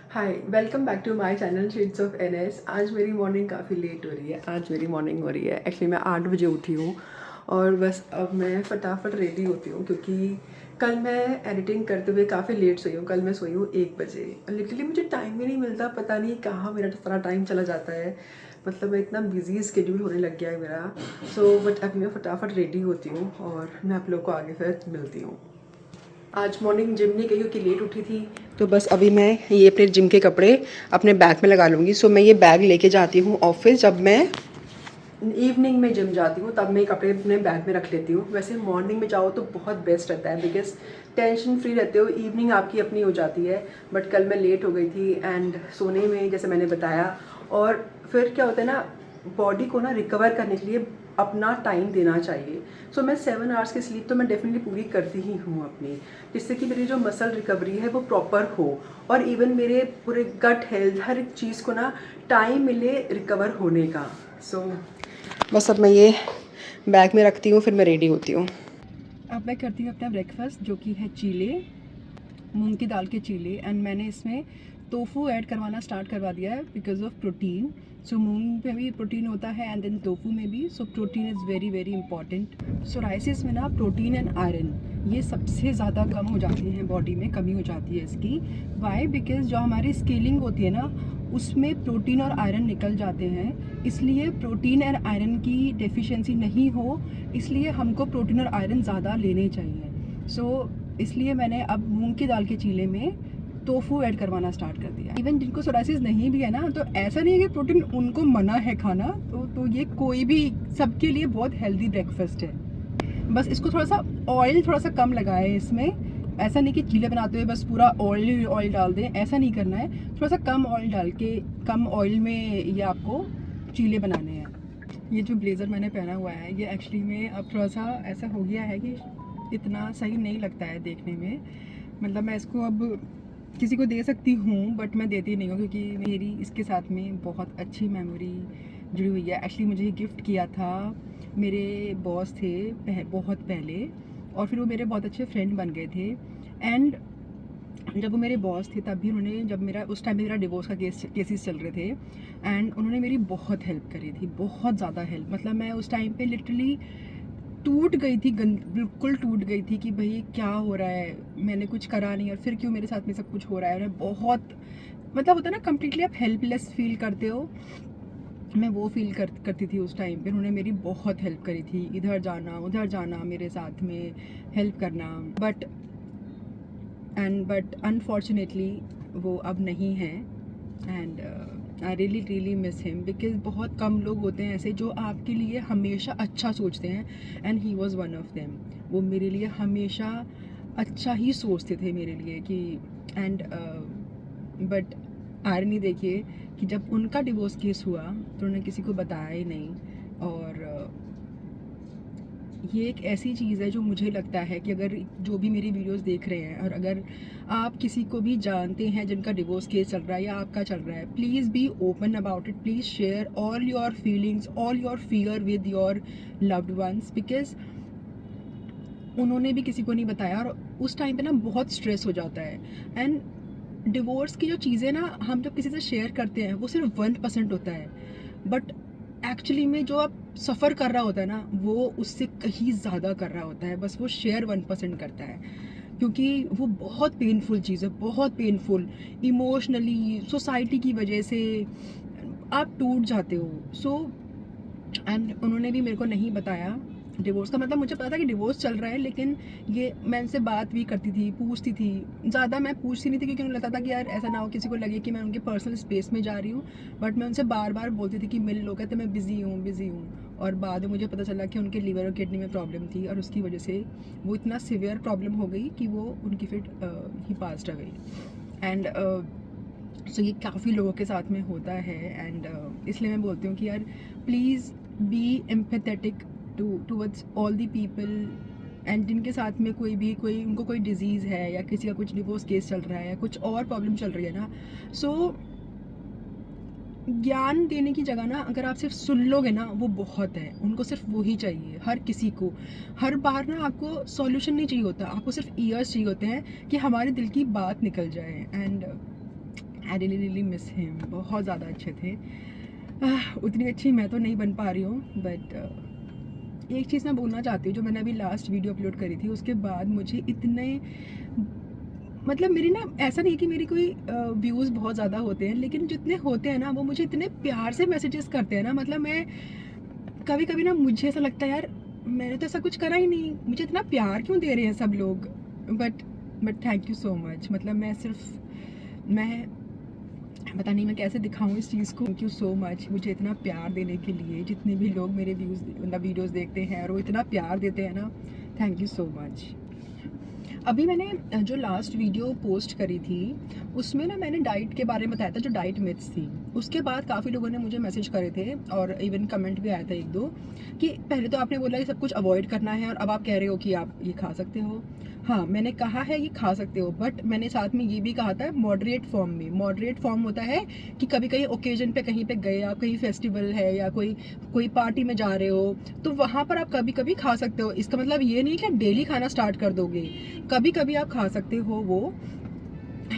Hi, welcome back to my channel shades of NS. आज मेरी morning काफ़ी late हो रही है। आज मेरी मॉर्निंग हो रही है एक्चुअली मैं 8 बजे उठी हूँ और बस अब मैं फटाफट रेडी होती हूँ क्योंकि कल मैं एडिटिंग करते हुए काफ़ी लेट सोई हूँ। कल मैं सोई हूँ 1 बजे। लिटरली मुझे टाइम ही नहीं मिलता, पता नहीं कहाँ मेरा सारा टाइम चला जाता है। मतलब मैं इतना बिजी स्केड्यूल होने लग गया है मेरा। बट अभी मैं फटाफट रेडी होती हूँ और मैं आप लोग को आगे फिर मिलती हूँ। आज मॉर्निंग जिम नहीं गई क्योंकि लेट उठी थी, तो बस अभी मैं ये अपने जिम के कपड़े अपने बैग में लगा लूँगी। सो मैं ये बैग लेके जाती हूँ ऑफिस। जब मैं इवनिंग में जिम जाती हूँ तब मैं कपड़े अपने बैग में रख लेती हूँ। वैसे मॉर्निंग में जाओ तो बहुत बेस्ट रहता है बिकॉज टेंशन फ्री रहते हो। इवनिंग आपकी अपनी हो जाती है। बट कल मैं लेट हो गई थी एंड सोने में जैसे मैंने बताया, और फिर क्या होता है ना, बॉडी को ना रिकवर करने के लिए अपना टाइम देना चाहिए। सो मैं 7 आवर्स की स्लीप तो मैं डेफिनेटली पूरी करती ही हूँ अपनी, जिससे कि मेरी जो मसल रिकवरी है वो प्रॉपर हो और इवन मेरे पूरे गट हेल्थ हर एक चीज़ को ना टाइम मिले रिकवर होने का। बस अब मैं ये बैग में रखती हूँ, फिर मैं रेडी होती हूँ। अब मैं करती हूँ अपना ब्रेकफास्ट जो कि है चीले, मूंग की दाल के चीले। एंड मैंने इसमें टोफू ऐड करवाना स्टार्ट करवा दिया है बिकॉज ऑफ प्रोटीन। सो मूंग में भी प्रोटीन होता है एंड देन टोफू में भी। So protein is very very important. So rises में ना प्रोटीन एंड आयरन ये सबसे ज़्यादा कम हो जाती हैं, बॉडी में कमी हो जाती है इसकी। वाई? बिकॉज जो हमारी स्केलिंग होती है ना उसमें प्रोटीन और आयरन निकल जाते हैं। इसलिए प्रोटीन और आयरन की डेफिशिएंसी नहीं हो, इसलिए हमको प्रोटीन और आयरन ज़्यादा लेने चाहिए। इसलिए मैंने अब मूंग की दाल के चीले में टोफू ऐड करवाना स्टार्ट कर दिया। इवन जिनको सोराइसिस नहीं भी है ना, तो ऐसा नहीं है कि प्रोटीन उनको मना है खाना, तो ये कोई भी सबके लिए बहुत हेल्दी ब्रेकफास्ट है। बस इसको थोड़ा सा ऑयल थोड़ा सा कम लगाए इसमें। ऐसा नहीं कि चीले बनाते हुए बस पूरा ऑयल ऑयल डाल दें, ऐसा नहीं करना है। थोड़ा सा कम ऑयल डाल के कम ऑयल में ये आपको चीले बनाने हैं। ये जो ब्लेज़र मैंने पहना हुआ है ये एक्चुअली में अब थोड़ा सा ऐसा हो गया है कि इतना सही नहीं लगता है देखने में। मतलब मैं इसको अब किसी को दे सकती हूँ बट मैं देती नहीं हूँ क्योंकि मेरी इसके साथ में बहुत अच्छी मेमोरी जुड़ी हुई है। एक्चुअली मुझे ये गिफ्ट किया था मेरे बॉस थे बहुत पहले, और फिर वो मेरे बहुत अच्छे फ्रेंड बन गए थे। एंड जब वो मेरे बॉस थे तब भी उन्होंने, जब मेरा उस टाइम मेरा डिवोर्स का केसेस चल रहे थे, एंड उन्होंने मेरी बहुत हेल्प करी थी, बहुत ज़्यादा हेल्प। मतलब मैं उस टाइम पे लिटरली टूट गई थी, बिल्कुल टूट गई थी कि भाई क्या हो रहा है, मैंने कुछ करा नहीं और फिर क्यों मेरे साथ में सब कुछ हो रहा है। मैं बहुत, मतलब होता है ना कंप्लीटली आप हेल्पलेस फील करते हो, मैं वो फील करती थी उस टाइम पे। उन्होंने मेरी बहुत हेल्प करी थी, इधर जाना उधर जाना मेरे साथ में हेल्प करना। बट अनफॉर्चुनेटली वो अब नहीं है। And I really really miss him because बहुत कम लोग होते हैं ऐसे जो आपके लिए हमेशा अच्छा सोचते हैं, and he was one of them. वो मेरे लिए हमेशा अच्छा ही सोचते थे मेरे लिए कि एंड बट आयरनी देखिए कि जब उनका डिवोर्स केस हुआ तो उन्होंने किसी को बताया ही नहीं। और ये एक ऐसी चीज़ है जो मुझे लगता है कि अगर जो भी मेरी वीडियोस देख रहे हैं और अगर आप किसी को भी जानते हैं जिनका डिवोर्स केस चल रहा है या आपका चल रहा है, please be open about it. Please share all your feelings, all your fear with your loved ones, because उन्होंने भी किसी को नहीं बताया और उस टाइम पे ना बहुत स्ट्रेस हो जाता है। एंड डिवोर्स की जो चीज़ें ना हम जब किसी से शेयर करते हैं वो सिर्फ 1% होता है, बट एक्चुअली में जो आप सफ़र कर रहा होता है ना वो उससे कहीं ज़्यादा कर रहा होता है, बस वो शेयर 1% करता है। क्योंकि वो बहुत पेनफुल चीज़ है, बहुत पेनफुल। इमोशनली सोसाइटी की वजह से आप टूट जाते हो। एंड उन्होंने भी मेरे को नहीं बताया डिवोर्स का। मतलब मुझे पता था कि डिवोर्स चल रहा है, लेकिन ये मैं उनसे बात भी करती थी, पूछती थी। ज़्यादा मैं पूछती नहीं थी क्योंकि उन्हें लगता था कि यार ऐसा ना हो किसी को लगे कि मैं उनके पर्सनल स्पेस में जा रही हूँ। बट मैं उनसे बार बार बोलती थी कि मिल लो, कहते मैं बिज़ी हूँ बिज़ी हूँ। और बाद में मुझे पता चला कि उनके लीवर और किडनी में प्रॉब्लम थी और उसकी वजह से वो इतना सिवियर प्रॉब्लम हो गई कि वो उनकी फिर ही पास्ट अवे। एंड सो ये काफ़ी लोगों के साथ में होता है। एंड इसलिए मैं बोलती हूँ कि यार please be empathetic towards all the people, and जिनके साथ में कोई उनको कोई डिजीज़ है या किसी का कुछ डिवोर्स केस चल रहा है या कुछ और प्रॉब्लम चल रही है ना। सो ज्ञान देने की जगह ना अगर आप सिर्फ सुन लोगे ना वो बहुत है। उनको सिर्फ वही चाहिए, हर किसी को। हर बार ना आपको सॉल्यूशन नहीं चाहिए होता, आपको सिर्फ ईयर्स चाहिए होते हैं कि हमारे दिल की बात निकल जाए। And I really miss him, बहुत ज़्यादा अच्छे थे। उतनी अच्छी मैं तो नहीं बन पा रही हूँ, बट एक चीज़ मैं बोलना चाहती हूँ, जो मैंने अभी लास्ट वीडियो अपलोड करी थी उसके बाद मुझे इतने, मतलब मेरी ना, ऐसा नहीं है कि मेरी कोई व्यूज़ बहुत ज़्यादा होते हैं, लेकिन जितने होते हैं ना वो मुझे इतने प्यार से मैसेजेस करते हैं ना, मतलब मैं कभी कभी ना मुझे ऐसा लगता है यार मैंने तो ऐसा कुछ करा ही नहीं, मुझे इतना प्यार क्यों दे रहे हैं सब लोग। But thank you so much, मतलब मैं पता नहीं मैं कैसे दिखाऊं इस चीज़ को। थैंक यू सो मच मुझे इतना प्यार देने के लिए, जितने भी लोग मेरे मतलब वीडियोस देखते हैं और वो इतना प्यार देते हैं ना, थैंक यू सो मच। अभी मैंने जो लास्ट वीडियो पोस्ट करी थी उसमें ना मैंने डाइट के बारे में बताया था, जो डाइट मिथ्स थी। उसके बाद काफ़ी लोगों ने मुझे मैसेज करे थे और इवन कमेंट भी आया था एक दो, कि पहले तो आपने बोला ये सब कुछ अवॉइड करना है और अब आप कह रहे हो कि आप ये खा सकते हो। हाँ, मैंने कहा है ये खा सकते हो, बट मैंने साथ में ये भी कहा था मॉडरेट फॉर्म में। मॉडरेट फॉर्म होता है कि कभी कहीं ओकेजन पे कहीं पे गए आप, कहीं फेस्टिवल है या कोई पार्टी में जा रहे हो, तो वहाँ पर आप कभी कभी खा सकते हो। इसका मतलब ये नहीं कि आप डेली खाना स्टार्ट कर दोगे, कभी कभी आप खा सकते हो वो।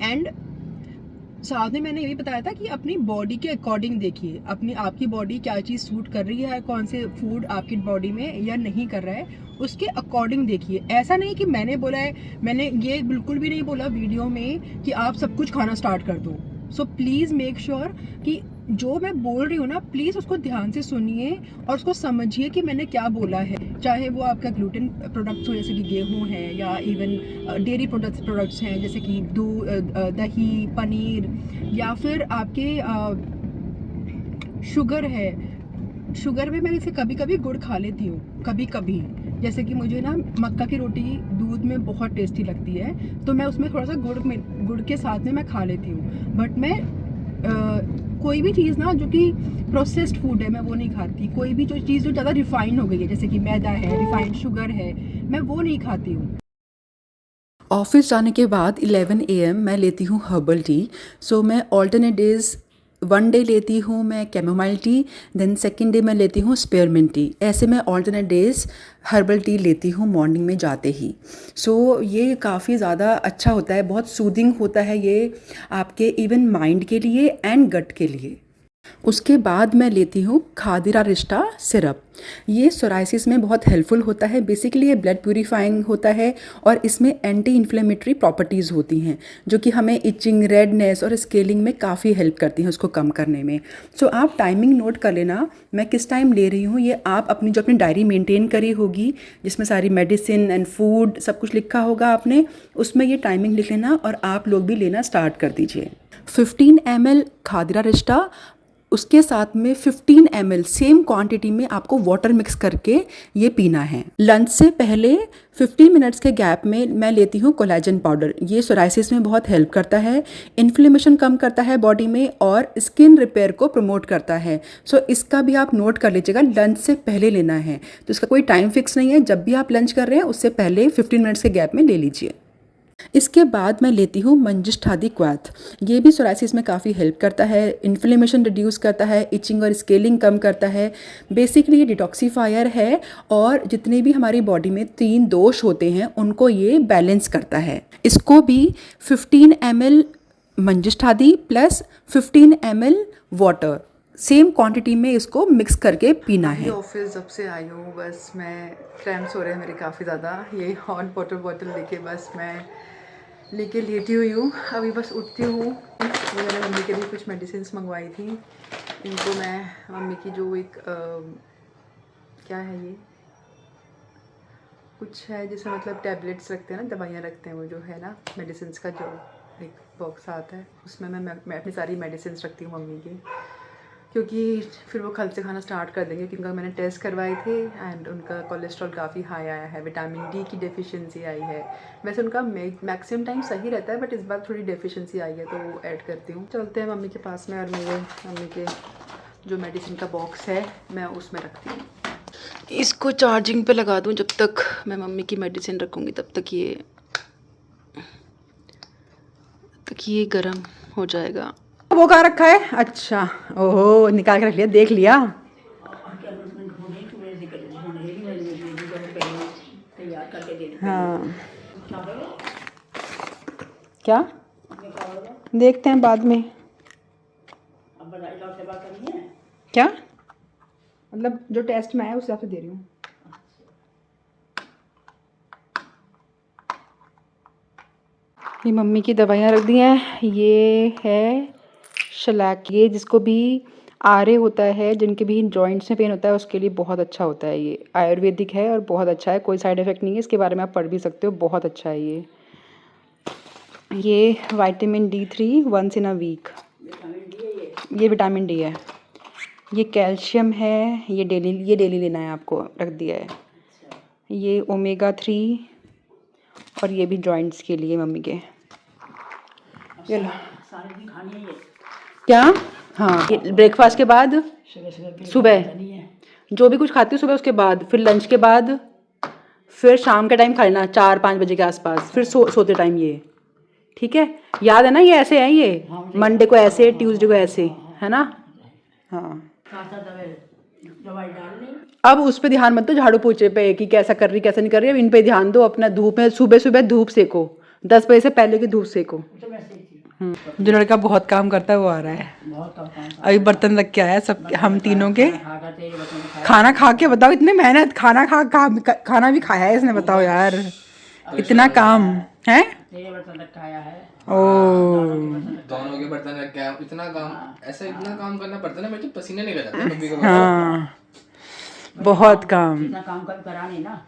एंड साथ में मैंने ये भी बताया था कि अपनी बॉडी के अकॉर्डिंग देखिए, आपकी बॉडी क्या चीज़ सूट कर रही है, कौन से फूड आपकी बॉडी में या नहीं कर रहा है, उसके अकॉर्डिंग देखिए। ऐसा नहीं कि मैंने बोला है, मैंने ये बिल्कुल भी नहीं बोला वीडियो में कि आप सब कुछ खाना स्टार्ट कर दो। सो प्लीज़ मेक श्योर कि जो मैं बोल रही हूँ ना, प्लीज़ उसको ध्यान से सुनिए और उसको समझिए कि मैंने क्या बोला है। चाहे वो आपका ग्लूटेन प्रोडक्ट्स हो जैसे कि गेहूँ है, या इवन डेयरी प्रोडक्ट्स हैं जैसे कि दूध, दही, पनीर, या फिर आपके शुगर है। शुगर में मैं इसे कभी कभी गुड़ खा लेती हूँ, कभी कभी। जैसे कि मुझे ना मक्का की रोटी दूध में बहुत टेस्टी लगती है, तो मैं उसमें थोड़ा सा गुड़ के साथ में मैं खा लेती हूँ। बट मैं कोई भी चीज़ ना जो कि प्रोसेस्ड फूड है मैं वो नहीं खाती। कोई भी जो चीज़ जो ज़्यादा रिफाइंड हो गई है, जैसे कि मैदा है, रिफाइंड शुगर है, मैं वो नहीं खाती हूँ। ऑफिस जाने के बाद 11 AM मैं लेती हूँ हर्बल टी। सो मैं ऑल्टरनेट डेज़, वन डे लेती हूँ मैं chamomile tea, then second day मैं लेती हूँ स्पेयरमिंट टी। ऐसे मैं ऑल्टरनेट डेज़ हर्बल टी लेती हूँ मॉर्निंग में जाते ही। सो ये काफ़ी ज़्यादा अच्छा होता है, बहुत सूदिंग होता है ये आपके इवन माइंड के लिए एंड गट के लिए। उसके बाद मैं लेती हूँ खादिरा रिश्ता सिरप। ये सोराइसिस में बहुत हेल्पफुल होता है। बेसिकली ये ब्लड प्यूरीफाइंग होता है और इसमें एंटी इन्फ्लेमेटरी प्रॉपर्टीज़ होती हैं जो कि हमें इचिंग, रेडनेस और स्केलिंग में काफ़ी हेल्प करती हैं उसको कम करने में। सो आप टाइमिंग नोट कर लेना मैं किस टाइम ले रही हूँ। ये आप अपनी डायरी मेंटेन करी होगी जिसमें सारी मेडिसिन एंड फूड सब कुछ लिखा होगा आपने, उसमें ये टाइमिंग लिख लेना और आप लोग भी लेना स्टार्ट कर दीजिए। 15 ml खादिरा रिश्ता, उसके साथ में 15 ml सेम क्वांटिटी में आपको वाटर मिक्स करके ये पीना है। लंच से पहले 15 मिनट्स के गैप में मैं लेती हूँ कोलेजन पाउडर। ये सोराइसिस में बहुत हेल्प करता है, इन्फ्लेमेशन कम करता है बॉडी में और स्किन रिपेयर को प्रमोट करता है। सो इसका भी आप नोट कर लीजिएगा, लंच से पहले लेना है। तो इसका कोई टाइम फिक्स नहीं है, जब भी आप लंच कर रहे हैं उससे पहले 15 मिनट्स के गैप में ले लीजिए। इसके बाद मैं लेती हूँ मंजिष्ठादि क्वाथ। ये भी सोराइसिस में काफ़ी हेल्प करता है, इन्फ्लेमेशन रिड्यूस करता है, इचिंग और स्केलिंग कम करता है। बेसिकली ये डिटॉक्सीफायर है और जितने भी हमारी बॉडी में 3 दोष होते हैं उनको ये बैलेंस करता है। इसको भी 15 ml मंजिष्ठादि plus 15 ml water same quantity में इसको मिक्स करके पीना है। ऑफिस जब से आई हूँ बस मैं क्रैम्प्स हो रहे हैं मेरे काफ़ी ज़्यादा। ये हॉट वाटर बॉटल लेके बस मैं लेके लेटी हुई हूँ। अभी बस उठती हूँ। मैंने मम्मी के लिए कुछ मेडिसिन मंगवाई थी, इनको मैं मम्मी की जो एक क्या है ये कुछ है जिसमें मतलब टैबलेट्स रखते हैं ना, दवाइयाँ रखते हैं, वो जो है ना मेडिसिन का जो एक बॉक्स आता है उसमें मैं अपनी सारी मेडिसिन रखती हूँ मम्मी की, क्योंकि फिर वो कल से खाना स्टार्ट कर देंगे। क्योंकि मैंने टेस्ट करवाए थे एंड उनका कोलेस्ट्रॉल काफ़ी हाई आया है, विटामिन डी की डेफिशिएंसी आई है। वैसे उनका मैक्सिमम टाइम सही रहता है बट इस बार थोड़ी डेफिशिएंसी आई है तो वो ऐड करती हूँ। चलते हैं मम्मी के पास में और मेरे मम्मी के जो मेडिसिन का बॉक्स है मैं उसमें रखती हूँ। इसको चार्जिंग पे लगा दूँ, जब तक मैं मम्मी की मेडिसिन रखूँगी तब तक ये गर्म हो जाएगा। वो कहाँ रखा है? अच्छा, ओहो निकाल के रख लिया, देख लिया। हाँ क्या देखते हैं बाद में। क्या मतलब जो टेस्ट में आया उस हिसाब से दे रही हूँ। ये मम्मी की दवाइयाँ रख दी हैं। ये है शलाक, ये जिसको भी आरे होता है, जिनके भी जॉइंट्स में पेन होता है, उसके लिए बहुत अच्छा होता है। ये आयुर्वेदिक है और बहुत अच्छा है, कोई साइड इफ़ेक्ट नहीं है। इसके बारे में आप पढ़ भी सकते हो, बहुत अच्छा है ये vitamin D3 once in a week, ये विटामिन डी है। ये कैल्शियम है, ये डेली लेना है आपको, रख दिया है। ये ओमेगा 3 और ये भी जॉइंट्स के लिए मम्मी के। ये लो क्या, हाँ ये ब्रेकफास्ट के बाद, सुबह जो भी कुछ खाती हूँ सुबह, उसके बाद फिर लंच के बाद, फिर शाम के टाइम खा लेना 4-5 बजे के आसपास, फिर सोते टाइम ये, ठीक है। याद है ना, ये ऐसे है, ये मंडे को ऐसे, ट्यूसडे को ऐसे, है ना। हाँ अब उस पे ध्यान मत दो, झाड़ू पोछे पे कि कैसा कर रही कैसा नहीं कर रही, अब इन पे ध्यान दो। अपना धूप में सुबह सुबह धूप सेको, 10 बजे से पहले की धूप सेको। जो लड़का बहुत काम करता है वो आ रहा है, अभी बर्तन रख के आया सब, हम तीनों के। खाना खा के बताओ, इतने मेहनत, खाना भी खाया है इसने, बताओ यार, इतना काम है। ओ दोनों के बर्तन रख के आया, इतना काम, ऐसा इतना काम करना पड़ता है ना, मेरे तो पसीने निकल जाते हैं कभी कभी। हाँ बहुत काम। इतना काम करा नहीं ना।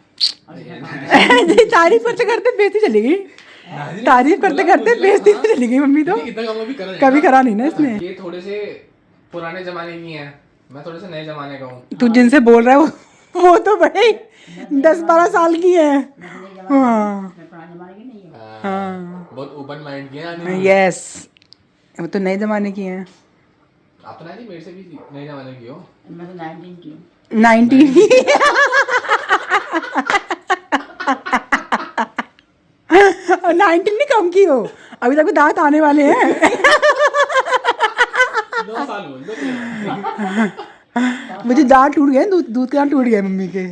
तारीफ करते करते बेइज्जती चली गई, तारीफ करते करते बेइज्जती चली गई मम्मी तो। इतना काम कभी करा नहीं ना इसने। ये थोड़े से पुराने जमाने की हैं, मैं थोड़े से नए जमाने का हूँ। तू जिनसे बोल रहा है वो तो बड़े 10-12 साल की है। हाँ पुराने जमाने की नहीं है। हाँ बहुत ओपन माइंड की हैं। यस, वो तो नए जमाने की हैं। आप तो ना जी मेरे से भी नए जमाने की हो। मैं तो 19 की हूँ। 19 नहीं कम की हो, अभी तक दांत आने वाले हैं। 2 साल बोल दो। मुझे दांत टूट गए, दूध के दांत टूट गए मम्मी के,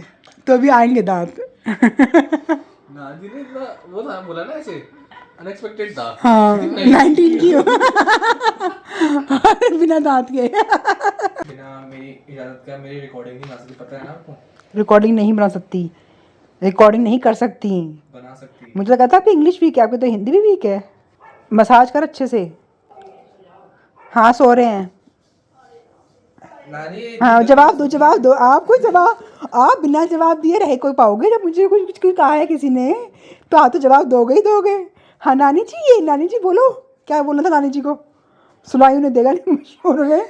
तो अभी आएंगे दांत। ना जी ने इतना वो था, बोला ना ऐसे अनएक्सपेक्टेड था। हाँ 19 की हो और बिना दांत के। बिना मेरी इजाजत का मेरी रिकॉर्डिंग नहीं आ सकती, पता है ना आपको। रिकॉर्डिंग नहीं बना सकती, रिकॉर्डिंग नहीं कर सकती। बना सकती। मुझे लगा था आपकी इंग्लिश वीक है, आपकी तो हिंदी भी वीक है। मसाज कर अच्छे से। हाँ सो रहे हैं। नानी हाँ जवाब दो, आपको जवाब, आप बिना जवाब दिए रह कोई पाओगे। जब मुझे कुछ कहा है किसी ने तो आप तो जवाब दोगे ही दोगे। हाँ नानी जी, ये नानी जी बोलो, क्या बोलना था नानी जी को, सुनाई उन्हें देगा नहीं। उन्होंने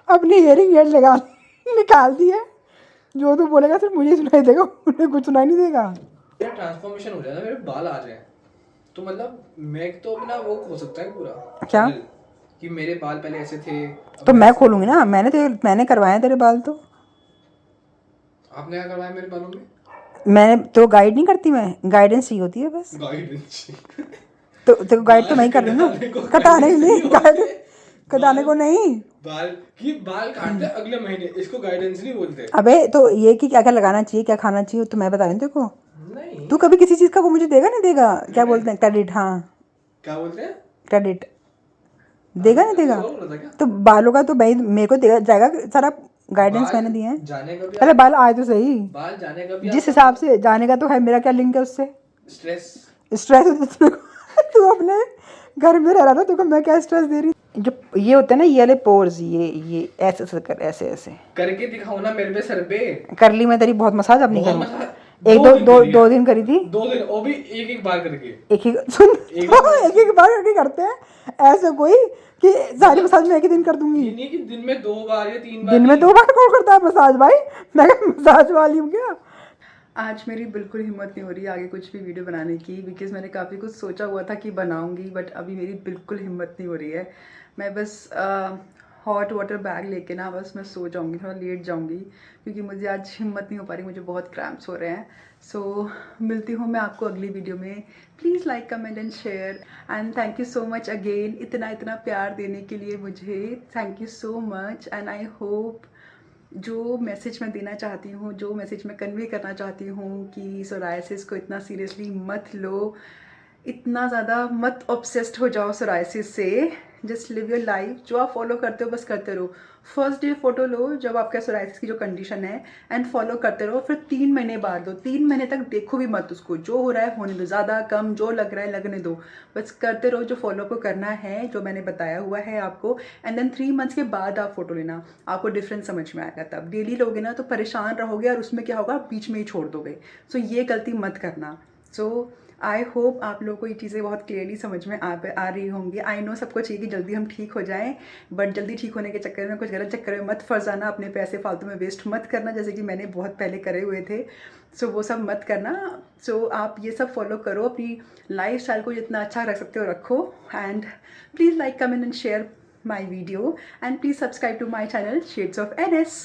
अपनी हियरिंग एड लगा निकाल दी है, जो तू बोलेगा सिर्फ मुझे सुनाई देगा, उन्हें कुछ सुनाई नहीं देगा। मेरा ट्रांसफॉर्मेशन हो जाएगा, मेरे बाल आ जाए तो मतलब मैं तो अपना वो हो सकता है पूरा। क्या? कि मेरे बाल पहले ऐसे थे, तो मैं खोलूंगी ना, मैंने करवाए तेरे बाल। तो आपने क्या करवाया मेरे बालों में? मैंने तो गाइड नहीं करती, मैं गाइडेंस ही होती है बस। गाइडेंस तो गाइड तो मैं ही कर रही हूँ ना, कटाने को नहीं, कटाने को नहीं। बाल काटते अगले महीने, इसको गाइडेंस नहीं बोलते। अबे तो ये कि क्या क्या लगाना चाहिए, क्या खाना चाहिए, तो मैं बता रही हूँ देखो। नहीं तू कभी किसी चीज़ का वो मुझे देगा नहीं देगा, क्या बोलते हैं, क्रेडिट। हाँ क्या बोलते हैं? क्रेडिट देगा नहीं देगा, बोल रहा था क्या? तो बालों का तो भाई मेरे को देगा जाएगा सारा, गाइडेंस मैंने दिए हैं। जाने का भी पहले बाल आए तो सही, बाल जाने का भी जिस हिसाब से जाने का तो है, मेरा क्या लिंक है उससे। स्ट्रेस तू अपने घर में रह रहा था, तुमको मैं क्या स्ट्रेस दे रही। जो ये होते हैं ना, ये वाले पोर्स, ये ऐसे ऐसे कर, ऐसे ऐसे करके दिखाओ ना मेरे पे, सर पे। कर ली मैं तेरी बहुत मसाज, अब नहीं बहुत करूँ। मसाज? एक दो दो दिन करी थी। 2 दिन, वो भी एक बार करके। एक एक बार करके करते हैं ऐसे कोई कि सारी मसाज मैं एक ही दिन कर दूंगी। ये नहीं कि दिन में 2 बार या 3 बार। दिन में 2 बार कौन करता है मसाज भाई, मैं क्या मसाज वाली हूँ क्या। आज मेरी बिल्कुल हिम्मत नहीं हो रही आगे कुछ भी वीडियो बनाने की, बिकॉज़ मैंने काफ़ी कुछ सोचा हुआ था कि बनाऊंगी, बट अभी मेरी बिल्कुल हिम्मत नहीं हो रही है। मैं बस हॉट वाटर बैग लेके ना बस मैं सो जाऊंगी, थोड़ा लेट जाऊंगी, क्योंकि मुझे आज हिम्मत नहीं हो पा रही, मुझे बहुत क्रैम्प्स हो रहे हैं। सो मिलती हूँ मैं आपको अगली वीडियो में। Please like comment and share, and thank you so much again, इतना प्यार देने के लिए मुझे। Thank you so much, and I hope जो मैसेज मैं देना चाहती हूँ, जो मैसेज मैं कन्वे करना चाहती हूँ कि सोरायसिस को इतना सीरियसली मत लो, इतना ज़्यादा मत ऑब्सेस्ड हो जाओ सोराइसिस से, जस्ट लिव योर लाइफ, जो आप फॉलो करते हो बस करते रहो। फर्स्ट डे फोटो लो जब आपका सोराइसिस की जो कंडीशन है एंड फॉलो करते रहो, फिर 3 महीने बाद लो, 3 महीने तक देखो भी मत उसको, जो हो रहा है होने दो, ज़्यादा कम जो लग रहा है लगने दो, बस करते रहो जो फॉलो को करना है, जो मैंने बताया हुआ है आपको। एंड देन 3 मंथ्स के बाद आप फोटो लेना, आपको डिफरेंस समझ में आएगा। तब डेली लोगे ना तो परेशान रहोगे और उसमें क्या होगा, बीच में ही छोड़ दोगे। सो ये गलती मत करना। सो आई होप आप लोगों को ये चीज़ें बहुत क्लियरली समझ में आ रही होंगी। आई नो सबको चाहिए कि जल्दी हम ठीक हो जाएं, बट जल्दी ठीक होने के चक्कर में, कुछ गलत चक्कर में मत फंस जाना, अपने पैसे फालतू में वेस्ट मत करना, जैसे कि मैंने बहुत पहले करे हुए थे। सो वो सब मत करना। सो आप ये सब फॉलो करो, अपनी लाइफ स्टाइल को जितना अच्छा रख सकते हो रखो। And please like, comment and share my video, and please subscribe to my channel shades of NS।